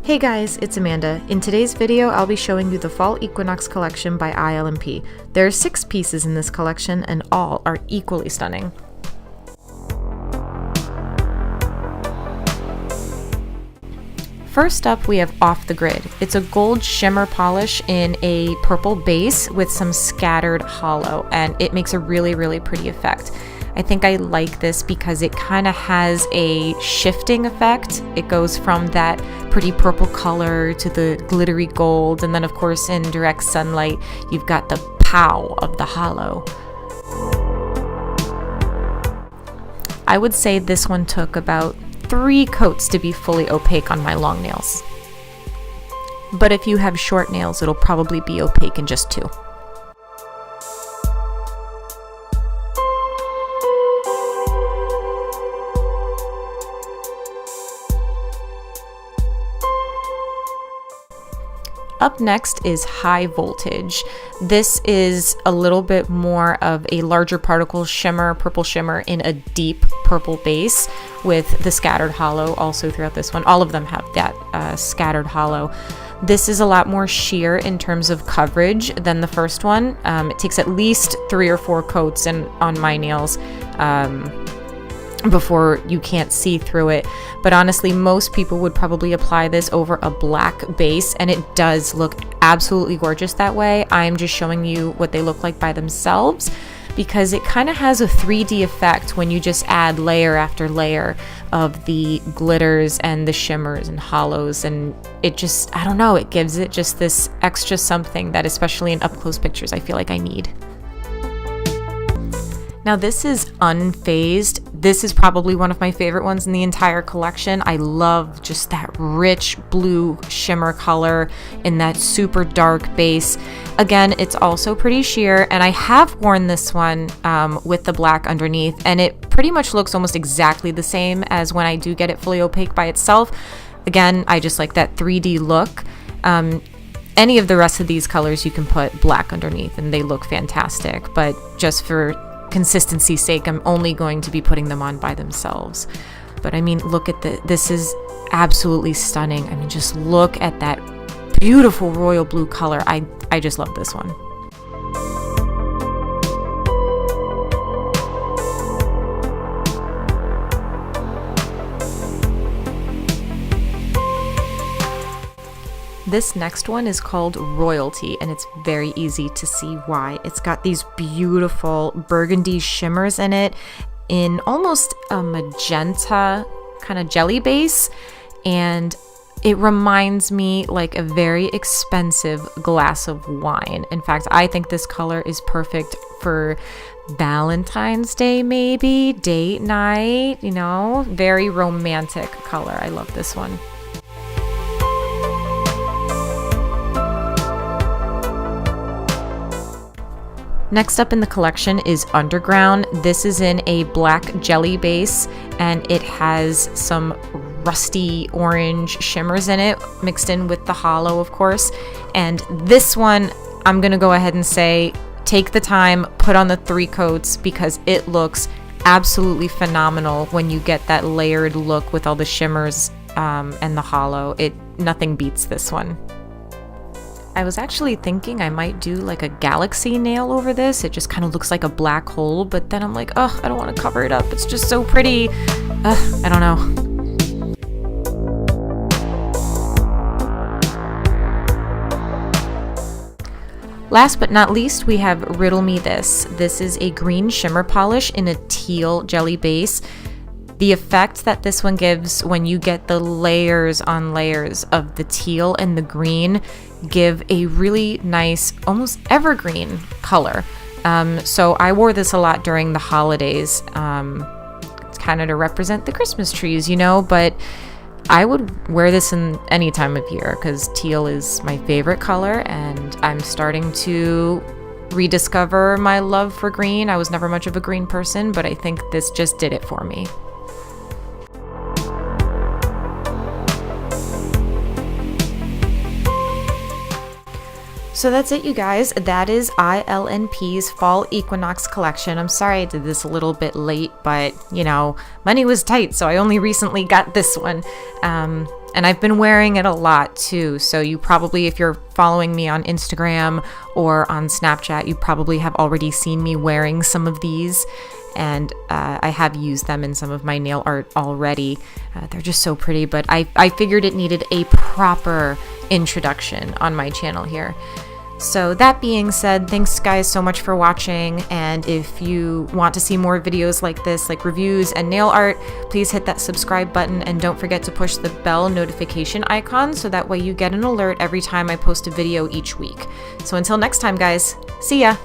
Hey guys, it's Amanda. In today's video, I'll be showing you the Fall Equinox collection by ILNP. There are 6 pieces in this collection and all are equally stunning. First up, we have Off the Grid. It's a gold shimmer polish in a purple base with some scattered hollow, and it makes a really pretty effect. I think I like this because it kind of has a shifting effect. It goes from that pretty purple color to the glittery gold, and then of course in direct sunlight you've got the pow of the hollow. I would say this one took about 3 coats to be fully opaque on my long nails. But if you have short nails, it'll probably be opaque in just 2. Up next is High Voltage. This is a little bit more of a larger particle shimmer, purple shimmer in a deep purple base with the scattered hollow also throughout this one. All of them have that scattered hollow. This is a lot more sheer in terms of coverage than the first one. It takes at least 3 or 4 coats on my nails before you can't see through it. But honestly, most people would probably apply this over a black base, and it does look absolutely gorgeous that way. I'm just showing you what they look like by themselves because it kind of has a 3D effect when you just add layer after layer of the glitters and the shimmers and hollows, and it just, I don't know, it gives it just this extra something that especially in up close pictures I feel like I need. Now this is Unfazed. This is probably one of my favorite ones in the entire collection. I love just that rich blue shimmer color in that super dark base. Again, it's also pretty sheer, and I have worn this one with the black underneath, and it pretty much looks almost exactly the same as when I do get it fully opaque by itself. Again, I just like that 3D look. Any of the rest of these colors you can put black underneath and they look fantastic, but just for consistency's sake, I'm only going to be putting them on by themselves. But I mean, look at this is absolutely stunning. I mean, just look at that beautiful royal blue color. I just love this one. This next one is called Royalty, and it's very easy to see why. It's got these beautiful burgundy shimmers in it in almost a magenta kind of jelly base, and it reminds me like a very expensive glass of wine. In fact, I think this color is perfect for Valentine's Day, maybe, date night, you know, very romantic color. I love this one. Next up in the collection is Underground. This is in a black jelly base, and it has some rusty orange shimmers in it, mixed in with the hollow, of course. And this one, I'm gonna go ahead and say, take the time, put on the 3 coats, because it looks absolutely phenomenal when you get that layered look with all the shimmers and the hollow. Nothing beats this one. I was actually thinking I might do like a galaxy nail over this. It just kind of looks like a black hole, but then I'm like, oh, I don't want to cover it up. It's just so pretty. I don't know. Last but not least, we have Riddle Me This. This is a green shimmer polish in a teal jelly base. The effect that this one gives when you get the layers on layers of the teal and the green give a really nice, almost evergreen color. So I wore this a lot during the holidays. It's kind of to represent the Christmas trees, you know, but I would wear this in any time of year because teal is my favorite color, and I'm starting to rediscover my love for green. I was never much of a green person, but I think this just did it for me. So that's it, you guys. That is ILNP's Fall Equinox collection. I'm sorry I did this a little bit late, but you know, money was tight, so I only recently got this one. And I've been wearing it a lot too. So you probably, if you're following me on Instagram or on Snapchat, you probably have already seen me wearing some of these. And I have used them in some of my nail art already. They're just so pretty, but I figured it needed a proper introduction on my channel here. So that being said, thanks guys so much for watching, and if you want to see more videos like this, like reviews and nail art, please hit that subscribe button and don't forget to push the bell notification icon so that way you get an alert every time I post a video each week. So until next time guys, see ya!